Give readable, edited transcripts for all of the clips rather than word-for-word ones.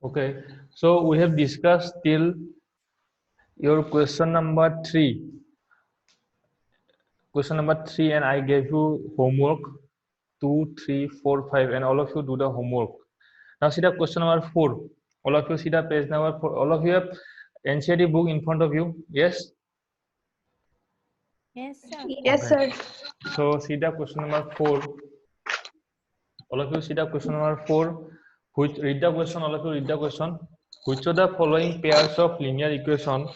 Okay, so we have discussed till your question number 3. Question number 3, and I gave you homework 2, 3, 4, 5, and all of you do the homework. Now see the question number 4. All of you see the page number 4. All of you have NCERT book in front of you. Yes. Yes, sir. Yes, sir. So see the question number 4. All of you see the question number 4. Which read the question. All of you read the question. Which of the following pairs of linear equation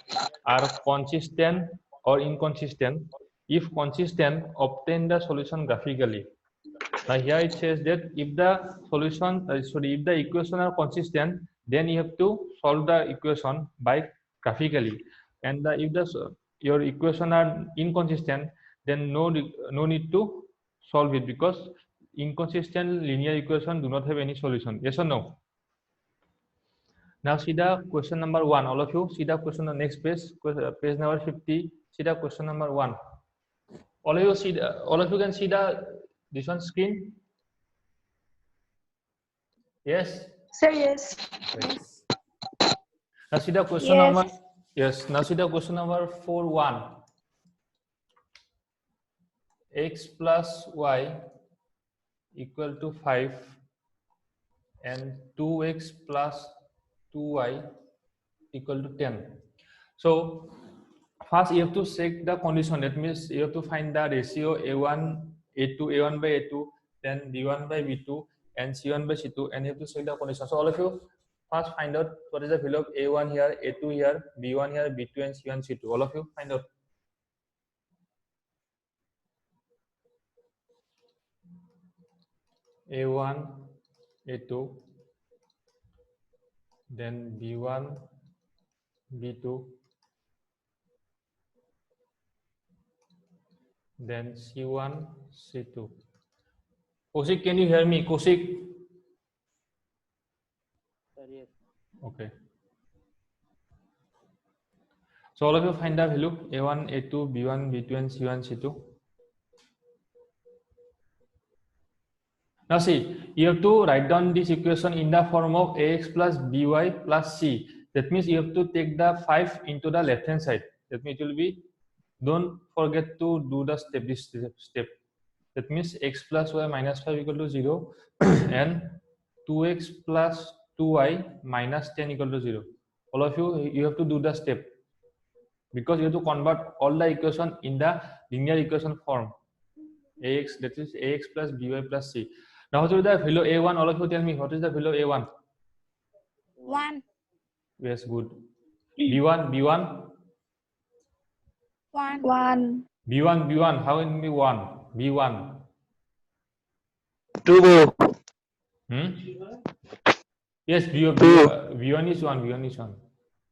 are consistent or inconsistent? If consistent, obtain the solution graphically. Now here it says that if the solution, if the equation are consistent, then you have to solve the equation by graphically. And if your equation are inconsistent, then no need to solve it, because inconsistent linear equation do not have any solution. Yes or no? Now see the question number 1. All of you see the question on the next page, page number 50. See the question number 1. All of you see all of you can see this one screen. Yes. Sir, yes. Yes. Now see the question Yes. number. Yes. Now see the question number 4.1. X plus y equal to 5 and 2x plus 2y equal to 10. So first you have to check the condition. That means you have to find the ratio a1 a1 by a2, then b1 by b2, and c1 by c2, and you have to check the condition. So all of you first find out what is the value of a1 here, a2 here, b1 here, b2, and c1, c2. All of you find out. A1, A2, then B1, B2, then C1, C2. Kaushik, can you hear me? Kaushik? Yes. Okay. So all of you find the value A1, A2, B1, B2, and C1, C2. Now see, you have to write down this equation in the form of ax plus by plus c. That means you have to take the 5 into the left hand side. That means it will be, don't forget to do the this step. That means x plus y minus 5 equal to 0 and 2x plus 2y minus 10 equal to 0. All of you have to do the step, because you have to convert all the equation in the linear equation form. Ax, that is ax plus by plus c. Now what is the value a1? All of you tell me, what is the value a1? 1. Yes, good. b1, b1, 1. 1. b1, how can it be 1? b1. 2. Yes, b1 is 1, b1 is 1.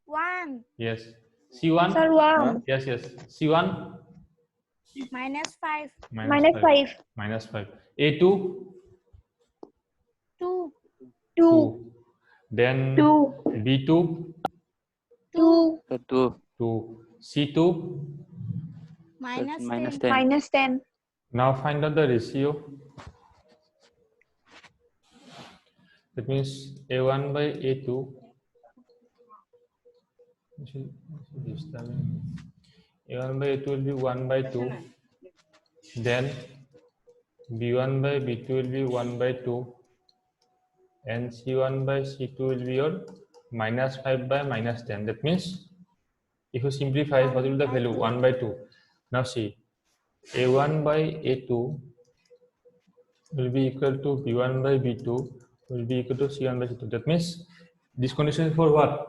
1. Yes. C1? Sir, 1. Yes, yes. C1? Minus 5. Minus 5. Minus 5. A2? 2. 2. Then 2. B2? 2. 2. C2? Minus Minus 10. 10. Minus 10. Now find out the ratio. That means A1 by A2. A1 by A2 will be 1 by 2. Then B1 by B2 will be 1 by 2. And C1 by C2 will be your minus 5 by minus 10. That means if you simplify, what will be the value? 1 by 2. Now see, A1 by A2 will be equal to B1 by B2 will be equal to C1 by C2. That means this condition is for what?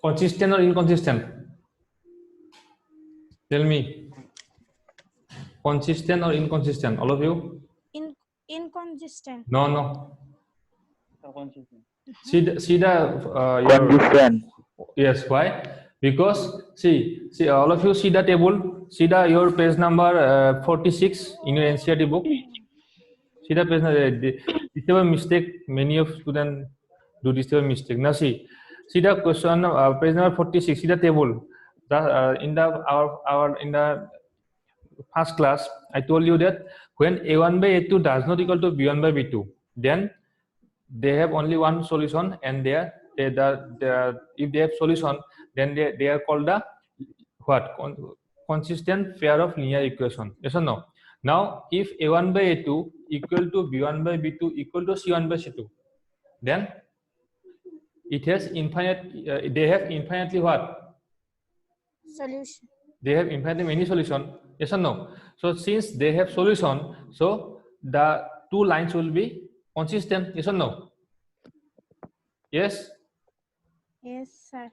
Consistent or inconsistent? Tell me. Consistent or inconsistent? All of you? Inconsistent. No. Consistent. See the Consistent. yes. Why? Because see all of you see the table. See your page number 46 in your NCERT book. See the page number. This is a mistake. Many of students do this mistake. Now see the question page number 46. See the table. In the first class, I told you that when A1 by A2 does not equal to B1 by B2, then they have only one solution, and if they have solution, then they are called the what? Consistent pair of linear equation. Yes or no? Now, if a1 by a2 equal to b1 by b2 equal to c1 by c2, then it has infinite. They have infinitely what? Solution. They have infinitely many solution. Yes or no? So since they have solution, so the two lines will be consistent. Yes or no? Yes. Yes, sir.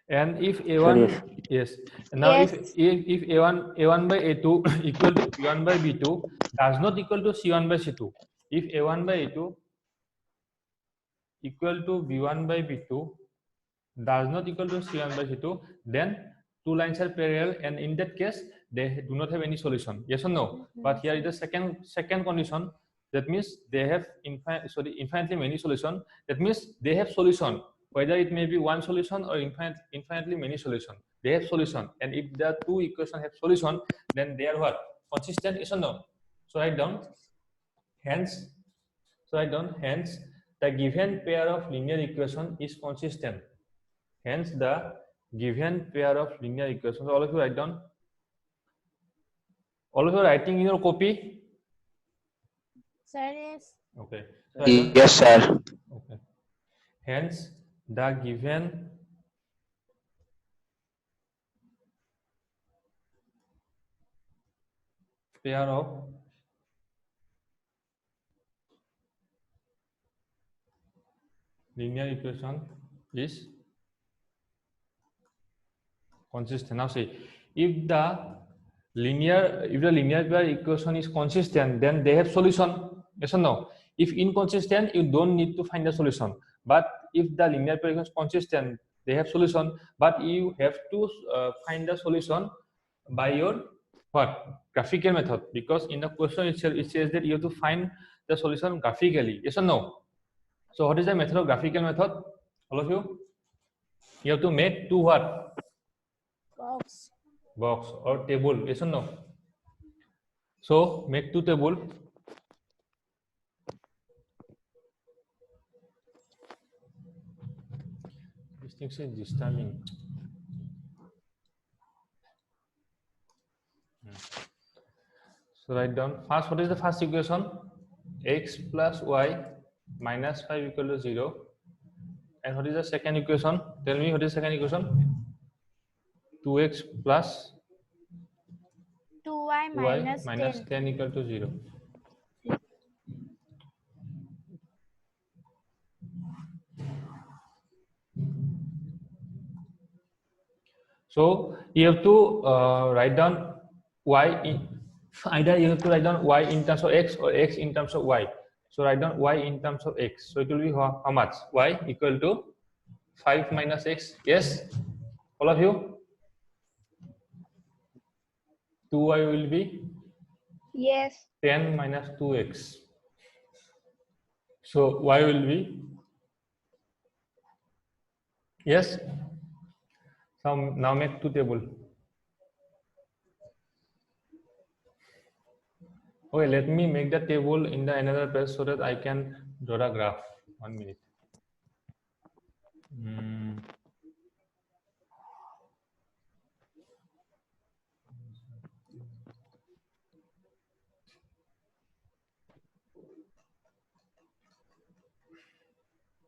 And if Sir, a1, yes. yes. Now Yes. if a1 by a2 equal to b1 by b2 does not equal to c1 by c2. If a1 by a2 equal to b1 by b2 does not equal to c1 by c2, then two lines are parallel, and in that case they do not have any solution. Yes or no? But here is the second condition. That means they have infinitely many solution. That means they have solution, whether it may be one solution or infinitely many solution. They have solution, and if the two equations have solution, then they are what? Consistent. Yes or no? So write down. Hence, hence the given pair of linear equation is consistent. Hence, the given pair of linear equations. All of you write down. All of you writing in your copy. Sir, yes. Okay. Yes, sir. Okay. Hence, the given pair of linear equation is consistent. Now see, if the linear pair equation is consistent, then they have solution. Yes or no? If inconsistent, you don't need to find a solution. But if the linear pair equation is consistent, they have solution. But you have to find the solution by your what? Graphical method. Because in the question itself, it says that you have to find the solution graphically. Yes or no? So what is the method of graphical method? All of you? You have to make two what? Box. Box or table. Yes or no? So make two table. This thing is disturbing. So write down first. What is the first equation? X plus y minus 5 equal to 0. And what is the second equation? Tell me what is the second equation? 2x plus 2y y minus minus 10. 10 equal to 0. So you have to write down y in, either you have to write down y in terms of x or x in terms of y. So write down y in terms of x. So it will be how much? Y equal to 5 minus x. Yes, all of you. 2y will be Yes. 10 minus 2x. So y will be, yes. So now make two table. Okay, let me make the table in the another page so that I can draw a graph. 1 minute.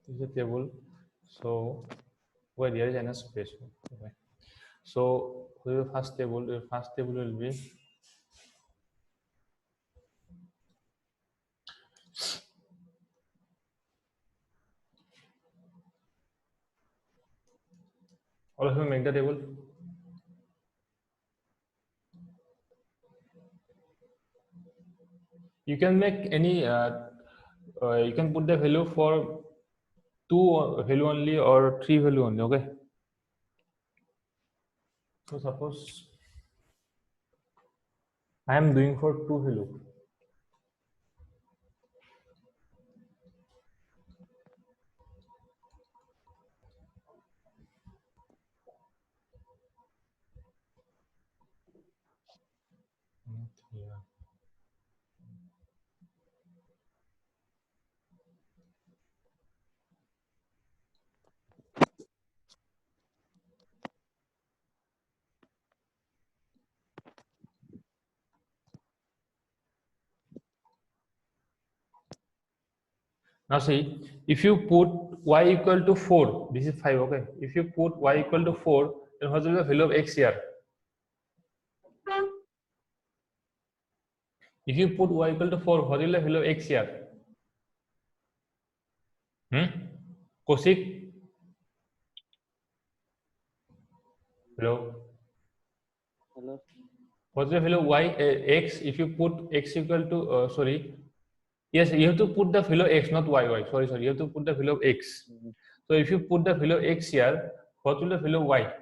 This is a table. So where there is enough space. Okay. So your first table will be all of you make the table. You can make any you can put the value for 2 value only or 3 value only. Okay. So suppose I am doing for 2 value. Yeah. Now see, if you put y equal to 4, this is 5, okay? If you put y equal to 4, then what will be the value of x here? If you put y equal to 4, what will be the value of x here? Kosik? Hello? Hello. What's the value of y, x, if you put x equal to, sorry. Yes, you have to put the value of x, not y. Sorry. You have to put the value of x. So if you put the value of x here, what will the value of y?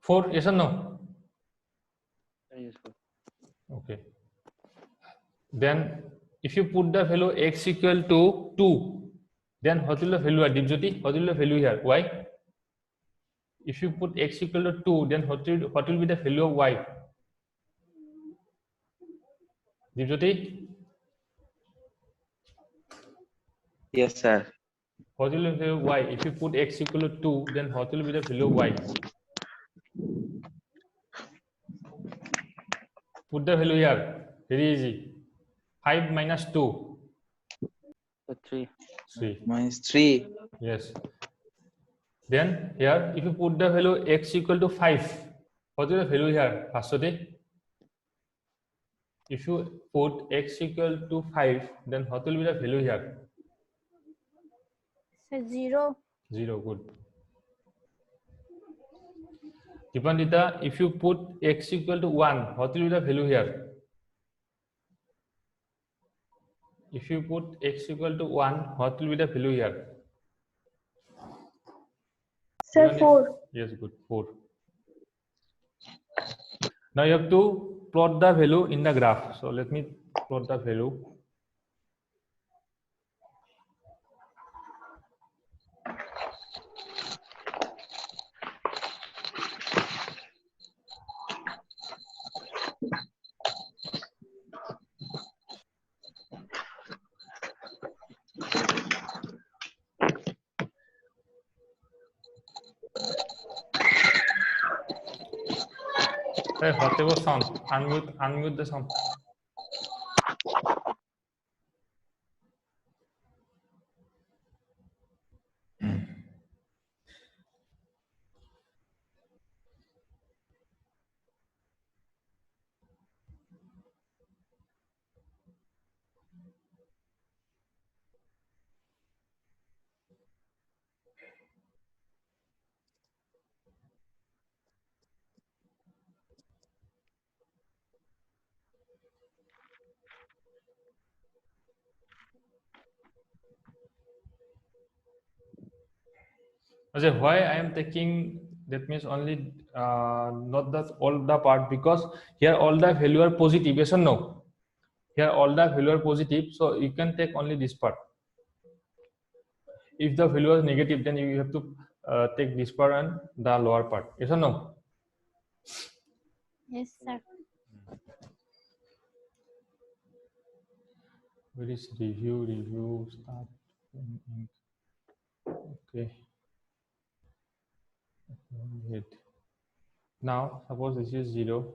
4, yes or no? Yes, sir. Okay. Then if you put the value x equal to 2, then what will the value at Dipjyoti? What will the value here? Y? If you put x equal to 2, then what will be the value of y? Dipjyoti? Yes, sir. What will be the value of y? If you put x equal to 2, then what will be the value of y? Put the value here. Very easy. 5 minus 2. 3. 3. Minus 3. Yes. Then here, if you put the value x equal to 5, what is the value here? Firstly, if you put x equal to 5, then what will be the value here? So 0. 0. Good. Dipandita, if you put x equal to 1, what will be the value here? If you put x equal to 1, what will be the value here? Sir, Dipandita? 4. Yes, good. 4. Now you have to plot the value in the graph. So let me plot the value. Hey, whatever sound, unmute the sound. Okay, why I am taking that means only not that all the part, because here all the value are positive, yes or no? Here all the value are positive, so you can take only this part. If the value is negative, then you have to take this part and the lower part, yes or no? Yes, sir. Where is review start? Okay. Wait. Now suppose this is 0.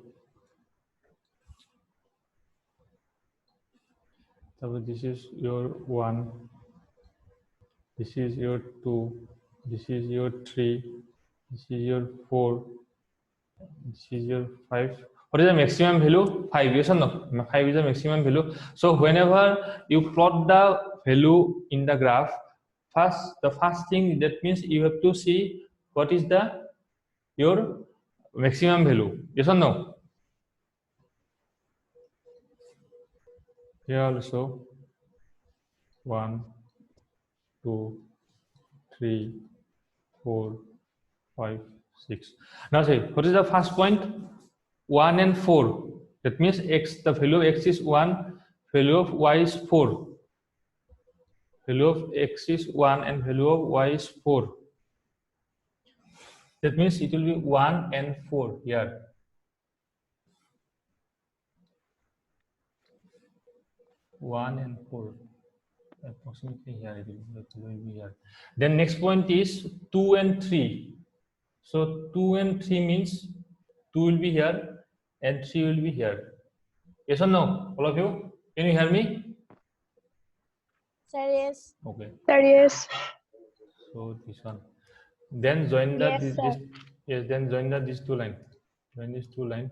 Suppose this is your 1. This is your 2. This is your 3. This is your 4. This is your 5. What is the maximum value? 5, yes or no? 5 is the maximum value. So whenever you plot the value in the graph, the first thing that means you have to see what is your maximum value, yes or no? Here also 1, 2, 3, 4, 5, 6. Now say, what is the first point? 1 and 4. That means x, the value of x is 1, value of y is 4. Value of x is 1 and value of y is 4. That means it will be 1 and 4 here. 1 and 4. Approximately here it will be here. Then next point is 2 and 3. So 2 and 3 means 2 will be here and 3 will be here. Yes or no? All of you? Can you hear me? Sir, yes. Okay. Sir, yes. So this one. Then join the Yes, sir. yes. Then join the these two line. Join these two line.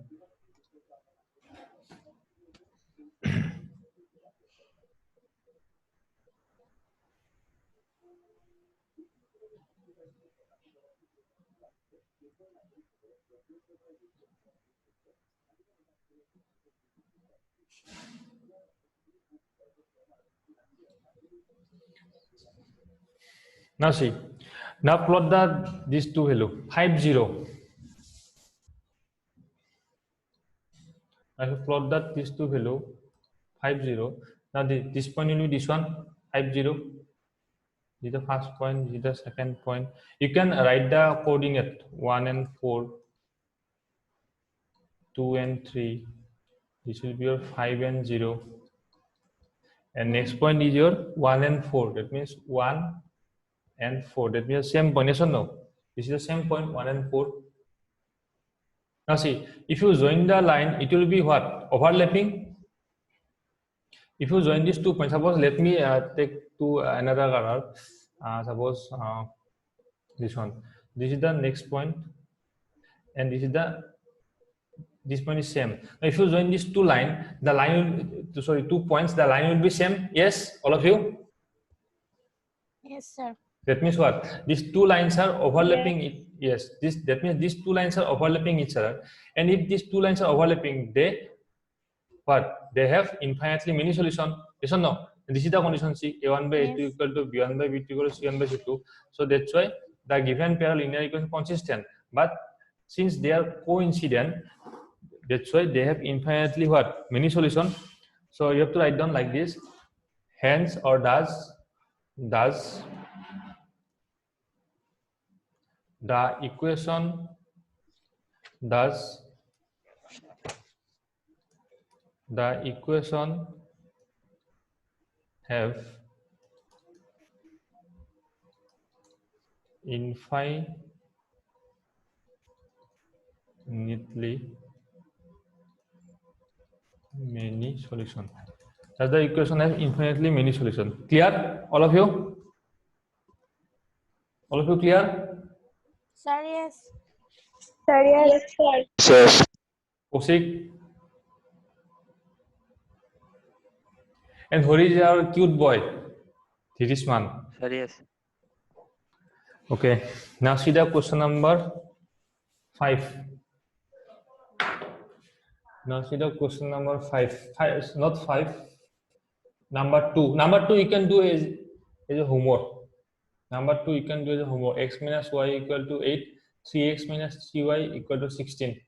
Now see. Now plot these two value 50. I have plot that these two value 50. Now this point will be this one 50. This is the first point. This is the second point. You can write the coordinate 1 and 4, 2 and 3. This will be your 5 and 0. And next point is your 1 and 4. That means 1 and 4. That means same point. Yes or no? This is the same point 1 and 4. Now see, if you join the line, it will be what? Overlapping. If you join these 2 points, suppose let me take to another color. Suppose this one. This is the next point, and this point is same. Now if you join these two line, the line will, sorry, 2 points, the line will be same. Yes, all of you. Yes, sir. That means what? These two lines are overlapping. Yes, that means these two lines are overlapping each other. And if these two lines are overlapping, they have infinitely many solutions. Yes or no? This is the condition. See, a1 by a2 Yes. equal to b1 by b2 equal to c1 by c2. So that's why the given pair linear equation is consistent. But since they are coincident, that's why they have infinitely many solutions. So you have to write down like this. Hence or does the equation have infinitely many solutions. Does the equation have infinitely many solutions? Clear? All of you? All of you clear? Sir, yes. Sir, yes. Sir. Yes. Kaushik? And who is our cute boy? Dhirishman. Sir, yes. Okay. Now see the question number 5. Now see the question number 5. Not 5. Number 2. Number 2 you can do as a homework. Number 2 you can do as a homework. X minus y equal to 8. 3x minus 3y equal to 16.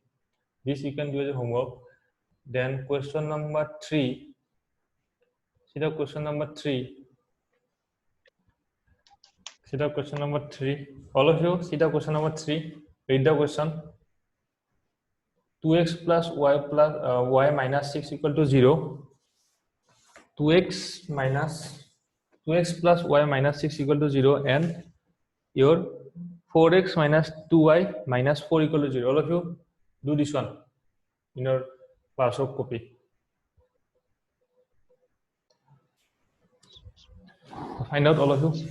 This you can do as a homework. Then question number 3. See the question number 3. See the question number 3. All of you see the question number 3. Read the question. 2x plus y minus 6 equal to 0. 2x plus y minus 6 equal to 0, and your 4x minus 2y minus 4 equal to 0. All of you do this one in your classwork copy. Find out, all of you.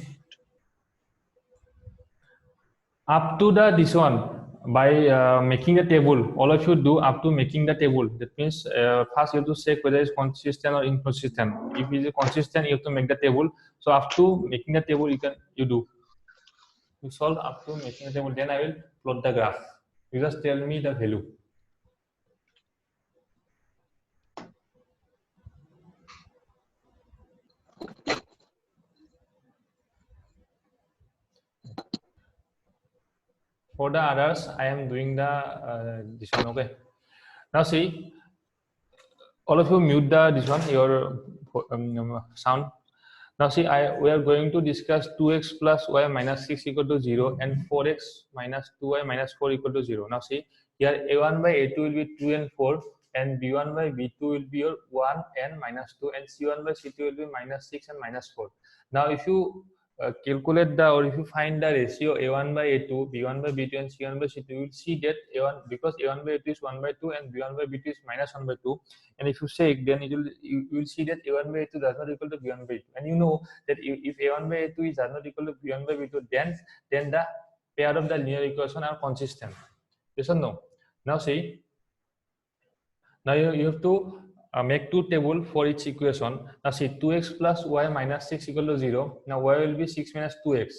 Up to this one, by making a table, all of you do up to making the table. That means first you have to check whether it's consistent or inconsistent. If it is consistent, you have to make the table. So up to making the table, you solve up to making the table. Then I will plot the graph. You just tell me the value. For the others, I am doing the this one. Okay. Now see, all of you mute this one, your sound. Now see, we are going to discuss 2x plus y minus 6 equal to 0 and 4x minus 2y minus 4 equal to 0. Now see, here a1 by a2 will be 2 and 4, and b1 by b2 will be your 1 and minus 2, and c1 by c2 will be minus 6 and minus 4. Now if you calculate the, or if you find the ratio a1 by a2, b1 by b2, and c1 by c2, you will see that a1, because a1 by a2 is 1 by 2 and b1 by b2 is minus 1 by 2, and if you check, then you will see that a1 by a2 does not equal to b1 by a2, and you know that if a1 by a2 is does not equal to b1 by b2, then the pair of the linear equation are consistent. Yes or no? Now see, now you have to make two tables for each equation. Now see, 2x plus y minus 6 equal to 0. Now y will be 6 minus 2x.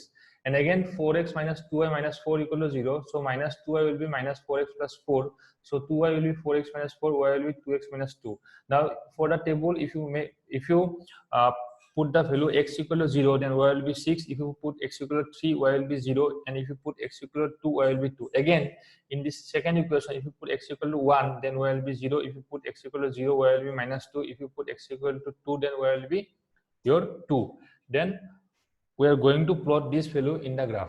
And again 4x minus 2y minus 4 equal to 0. So minus 2y will be minus 4x plus 4. So 2y will be 4x minus 4, y will be 2x minus 2. Now for the table, if you put the value x equal to 0, then y will be 6. If you put x equal to 3, y will be 0. And if you put x equal to 2, y will be 2. Again, in this second equation, if you put x equal to 1, then y will be 0. If you put x equal to 0, y will be minus 2. If you put x equal to 2, then y will be your 2. Then we are going to plot this value in the graph.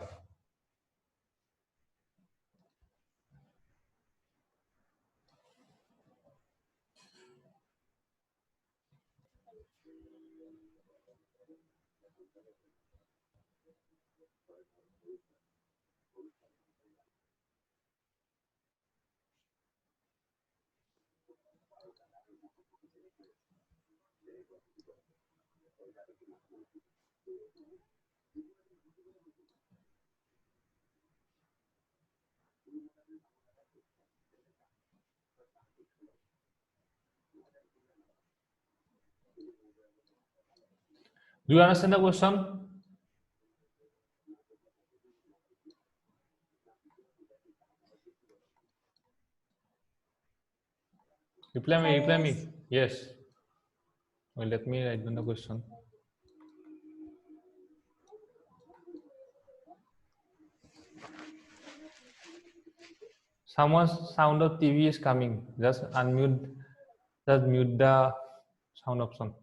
Do you understand the question? Reply me. Yes. Well, let me write down the question. Someone's sound of TV is coming. Just unmute. Just mute the sound option.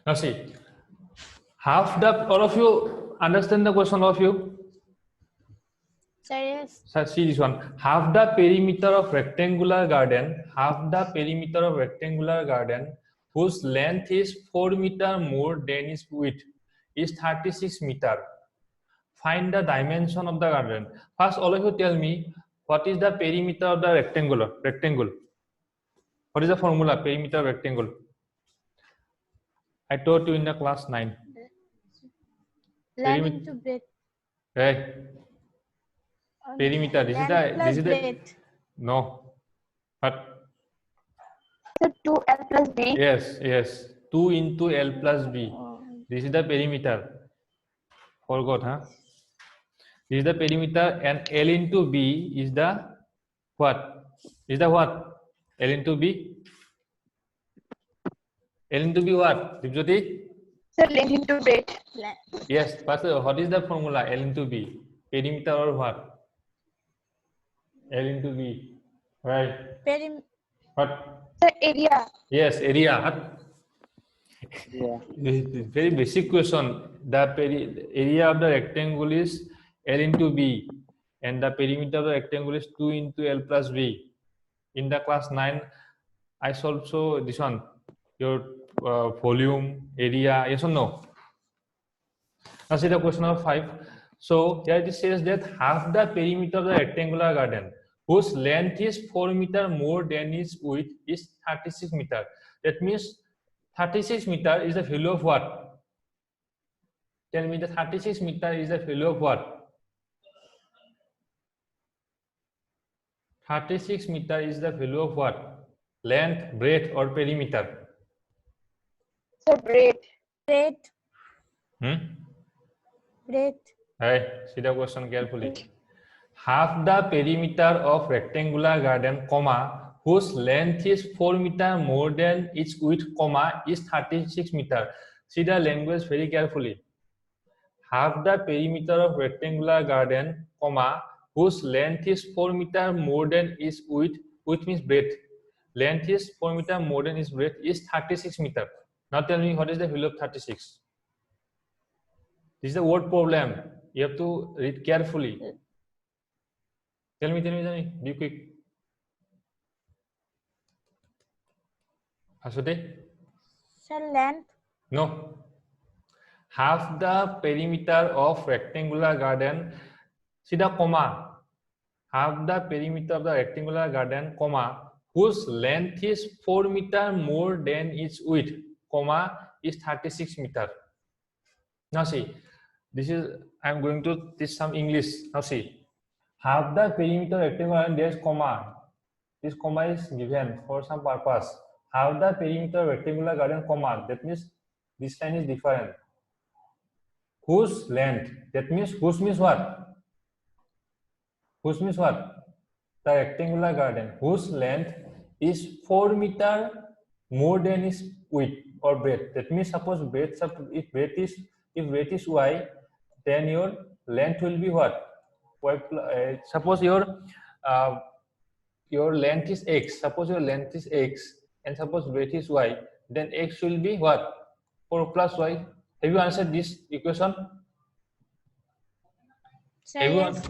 Now see, all of you understand the question, all of you? Sir, yes. So see this one. Half the perimeter of rectangular garden, whose length is 4 meter more than its width, is 36 meter. Find the dimension of the garden. First, all of you tell me, what is the perimeter of the rectangle? What is the formula, perimeter of rectangle? I taught you in the class 9. Length into breadth. Right. Perimeter. This is the no. But So 2L plus B. yes. 2 into L plus B. This is the perimeter. Forgot, huh? This is the perimeter, and L into B is the what? Is the what? L into B? L into B what? Dipjyoti? So length into breadth. Yes, but what is the formula? L into B. Perimeter or what? L into B. Right. What? So area. Yes, area. Yeah. Very basic question. The area of the rectangle is L into B, and the perimeter of the rectangle is 2 into L plus B. In the class 9, I solved so this one, your volume, area, yes or no? Now see the question number 5. So here it says that half the perimeter of the rectangular garden, whose length is 4 meter more than its width, is 36 meter. That means 36 meter is the value of what? Tell me, the 36 meter is the value of what? 36 meter is the value of what? Length, breadth, or perimeter? So breadth. Breadth. Breadth. Hey, see the question carefully. Half the perimeter of rectangular garden, comma, whose length is 4 meter more than its width, comma, is 36 meter. See the language very carefully. Half the perimeter of rectangular garden, comma, whose length is 4 meter more than its width, width means breadth. Length is 4 meter more than its breadth, is 36 meter. Now tell me what is the value of 36? This is the word problem. You have to read carefully. Tell me. Be quick. Aswati? Sir, length. No. Half the perimeter of rectangular garden. See the comma. Half the perimeter of the rectangular garden, comma, whose length is 4 meter more than its width, comma, is 36 meter. Now see, this is, I am going to teach some English. Now see, half the perimeter rectangular garden, there is comma. This comma is given for some purpose. Half the perimeter rectangular garden, comma, that means this line is different. Whose length, that means whose means what? Whose means what? The rectangular garden, whose length is 4 meter more than its width or breadth. That means suppose breadth, if breadth is y, then your length will be what? Y, suppose your length is x. Suppose your length is x and suppose breadth is y, then x will be what? 4 plus y. Have you answered this equation? Sir, Everyone, yes.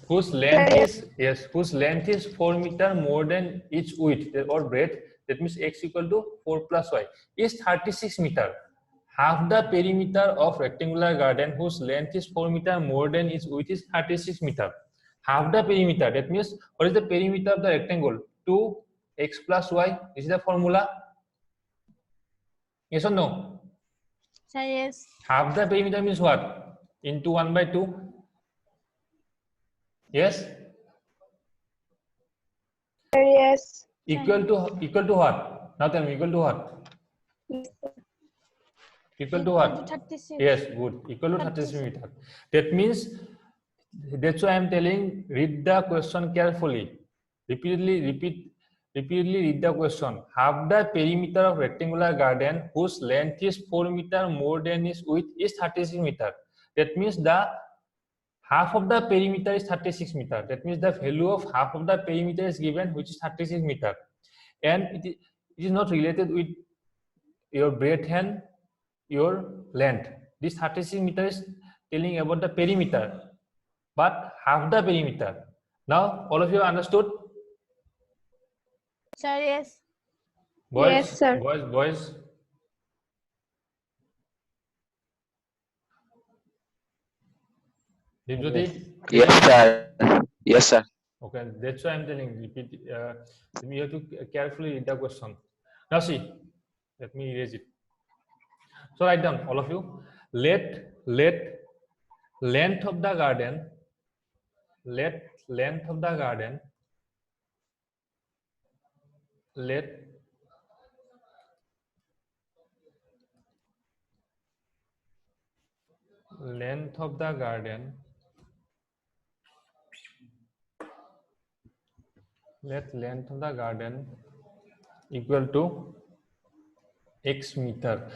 whose length is, yes, whose length is 4 meter more than its width or breadth, that means x equal to 4 plus y, is 36 meter. Half the perimeter of rectangular garden whose length is 4 meter more than its width is 36 meter. Half the perimeter, that means what is the perimeter of the rectangle? 2x plus y. This is the formula. Yes or no? Sir, yes. Half the perimeter means what? Into 1 by 2. Yes? Sir, yes. Equal to what? Now tell me, equal to what? Equal to what? 36. Yes, good. Equal to 36 meter. That means, that's why I am telling, read the question carefully. Repeatedly read the question. Half the perimeter of rectangular garden whose length is 4 meter more than its width is 36 meter. That means the half of the perimeter is 36 meter. That means the value of half of the perimeter is given, which is 36 meter. And it is not related with your breadth and your length. This 36 meter is telling about the perimeter, but half the perimeter. Now, all of you understood? Sir, yes. Boys, Yes, sir. boys. Dipjyoti? Yes, sir. Yes, sir. Okay, that's why I'm telling. Repeat. You have to carefully read the question. Now see, let me erase it. So write down, all of you. Let length of the garden. Let length of the garden. Let length of the garden. Let length of the garden equal to x meter.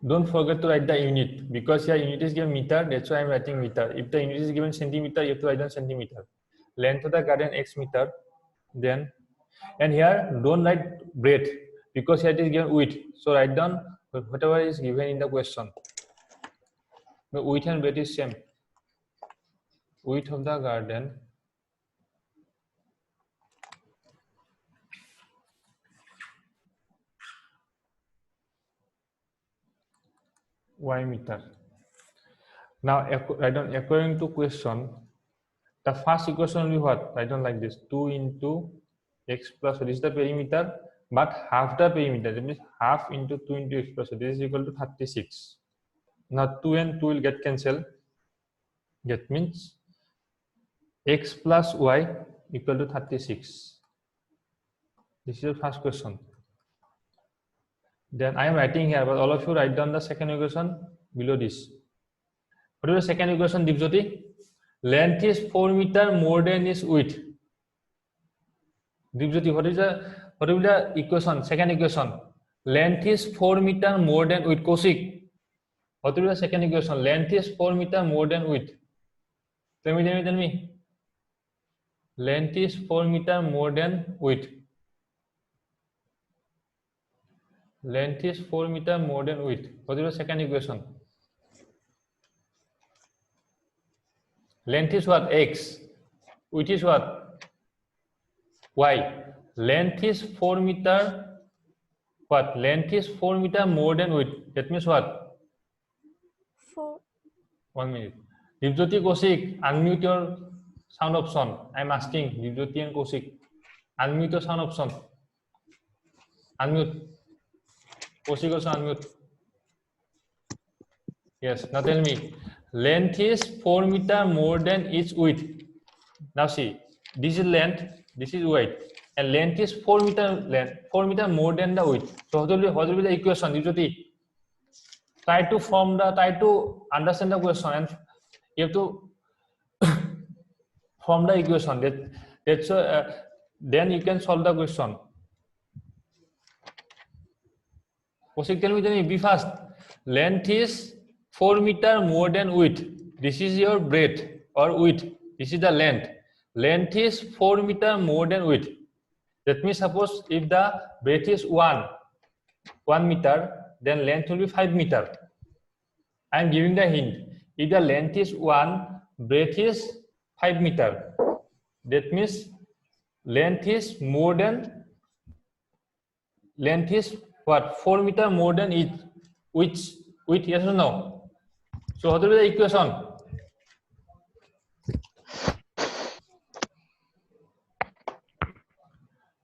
Don't forget to write the unit, because here unit is given meter. That's why I'm writing meter. If the unit is given centimeter, you have to write down centimeter. Length of the garden x meter. Then, and here don't write breadth, because here it is given width. So write down whatever is given in the question. The width and breadth is same. Width of the garden y meter. Now write down according to question. The first equation will be what? Write down like this: 2 into x plus, so this is the perimeter, but half the perimeter, that means half into 2 into x plus, so this is equal to 36. Now 2 and 2 will get cancelled. That means x plus y equal to 36. This is the first question. Then I am writing here, but all of you write down the second equation below this. What is the second equation, Dipjyoti? Length is 4 meter more than its width. Dipjyoti, what will the equation? Second equation. Length is 4 meter more than width. Kaushik, what will be the second equation? Length is 4 meter more than width. Tell me. Length is 4 meter more than width. Length is 4 meter more than width. What is the second equation? Length is what? X. Width is what? Y. Length is 4 meter. What? Length is 4 meter more than width. That means what? 4. 1 minute. Dipjyoti Kaushik, unmute your sound option. I am asking Dipjyoti and Kaushik. Unmute your sound option. Unmute. Kaushik also unmute. Yes. Now tell me. Length is 4 meter more than its width. Now see. This is length. This is width. And length is 4 meter length. 4 meter more than the width. So what will be the equation? Dipjyoti. Try to understand the question and you have to form the equation. Then you can solve the question. Kaushik, tell me, be fast. Length is 4 meter more than width. This is your breadth or width. This is the length. Length is 4 meter more than width. That means suppose if the breadth is 1 meter, then length will be 5 meter. I am giving the hint. If the length is 1, breadth is 5 meter. That means length is what? 4 meter more than it. Which yes or no? So what will be the equation?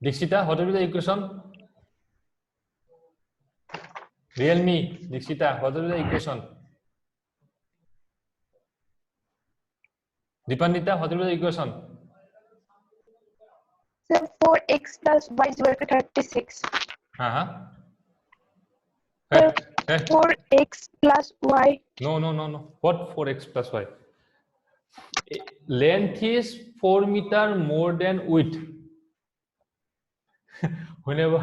Dikshita, what will be the equation? Realme, Dikshita, what will be the equation? Dipandita, what will be the equation? Sir, 4x plus y is equal to 36. Sir, 4x plus y. No. What 4x plus y? Length is 4 meter more than width. Whenever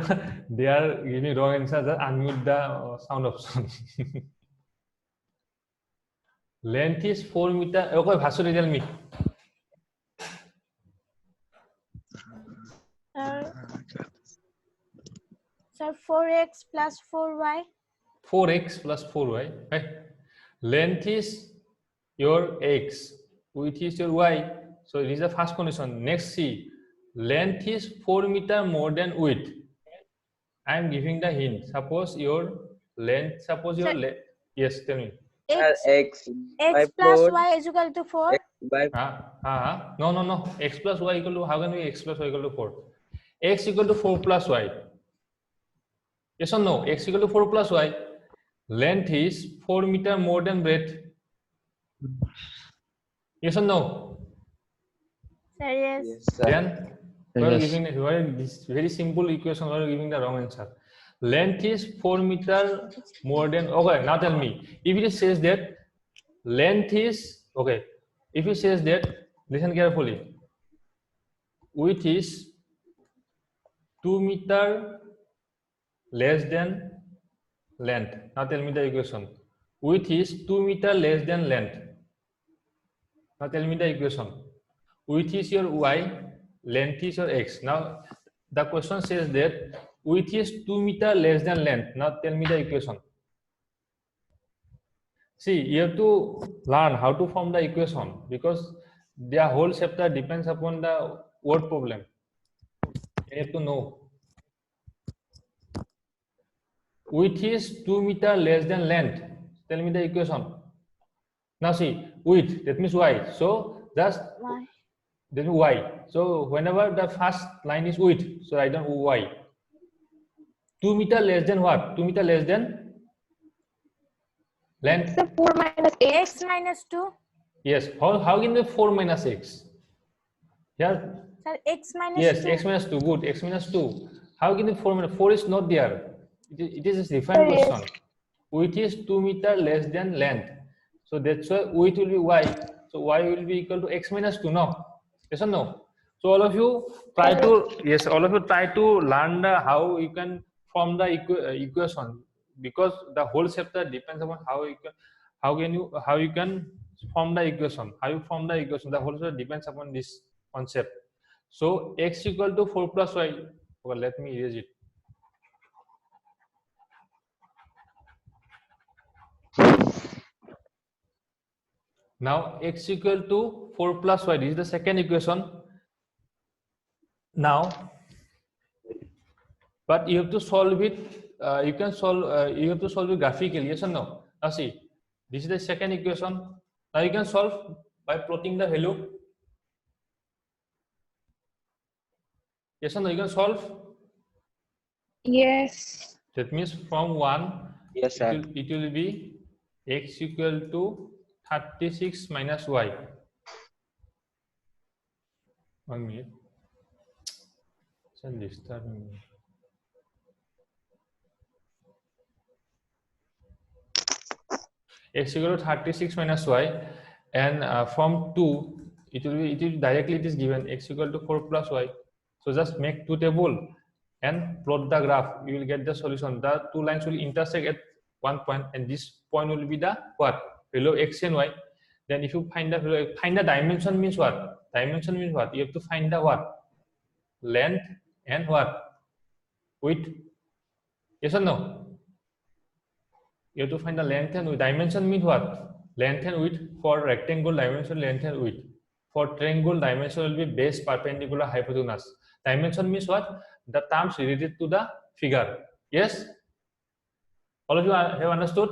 they are giving wrong answer, just unmute the sound option. Length is 4 meter. Okay, Bhasuri, tell me. Sir, 4x plus 4y. 4x plus 4y. Right? Length is your x, width is your y. So this is the first condition. Next, see, length is 4 meter more than width. I am giving the hint. Suppose your length. Yes, tell me. X plus y is equal to 4. No. X plus y equal to, how can we x plus y equal to 4? X equal to 4 plus y. Yes or no? X equal to 4 plus y. Length is 4 meter more than breadth. Yes or no? Sir, yes. Then we are giving this very simple equation. We are giving the wrong answer. Length is 4 meter more than. Okay, now tell me. If it says that length is okay, if it says that, listen carefully. Width is 2 meter less than length. Now tell me the equation. Width is 2 meter less than length. Now tell me the equation. Width is your y, length is your x. Now the question says that width is 2 meter less than length. Now tell me the equation. See, you have to learn how to form the equation because their whole chapter depends upon the word problem. You have to know. Width is 2 meter less than length. Tell me the equation. Now see, width, that means y. So just Y. that means y. So whenever the first line is width, so write down y. 2 meter less than what? 2 meter less than length. Sir, 4 minus x. X minus 2. Yes. How can be 4 minus x? Here. Sir, x minus Yes, 2. x minus 2. Good. X minus 2. How can be 4 minus 4 is not there. It is a different Yes. question. Width is 2 meter less than length. So that's why width will be y. So y will be equal to x minus 2. No? Yes or no? So all of you try to learn how you can form the equation because the whole chapter depends upon how you can form the equation. How you form the equation, the whole chapter depends upon this concept. So x equal to 4 plus y. Well, let me erase it. Now x equal to 4 plus y. This is the second equation. Now, but you have to solve it. You can solve. You have to solve it graphically. Yes or no? Now see, this is the second equation. Now you can solve by plotting the value. Yes or no? You can solve. Yes. That means from 1, Yes, sir. it will be x equal to 36 minus y. 1 minute. It's disturbing me. X equal to 36 minus y, and from 2 it will directly it is given x equal to 4 plus y. So just make two table and plot the graph. You will get the solution. The two lines will intersect at one point, and this point will be the what? Value of x and y. Then if you find the value, find the dimension means what? Dimension means what? You have to find the what? Length and what? Width. Yes or no? You have to find the length and width. Dimension means what? Length and width. For rectangle, dimension, length and width. For triangle, dimension will be base, perpendicular, hypotenuse. Dimension means what? The terms related to the figure. Yes? All of you have understood?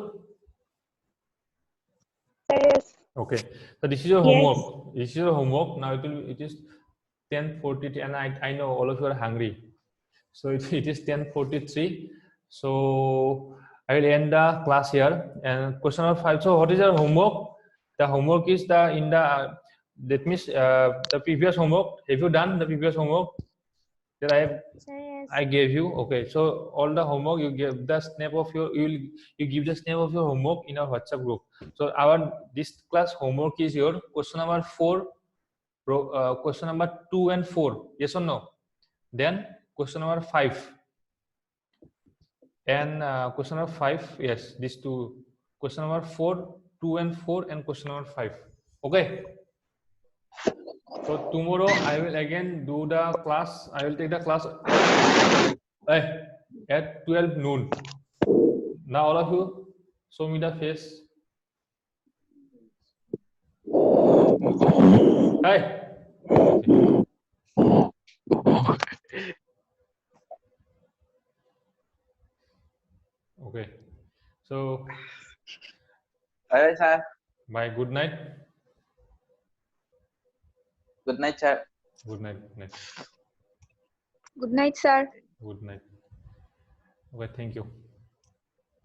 Yes. Okay. So this is your Yes. homework. This is your homework. Now it is 10:40, and I know all of you are hungry. So it is 10:43. So I will end the class here. And question number 5. So what is your homework? The homework is that means the previous homework. Have you done the previous homework that Sir, yes. I gave you? Okay. So all the homework you give the snap of your you give the snap of your homework in our WhatsApp group. So this class homework is your question number 4, question number 2 and 4. Yes or no? Then question number 5. And question number 5, yes, these two. Question number 4, 2 and 4, and question number 5. Okay. So tomorrow I will again do the class. I will take the class at 12 noon. Now all of you, show me the face. Hi. Okay. So Alright, sir. bye. Good night. Good night, sir. Good night. Good night. Good night, sir. Good night. Okay. Thank you.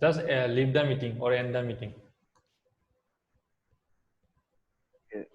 Just leave the meeting or end the meeting. Okay.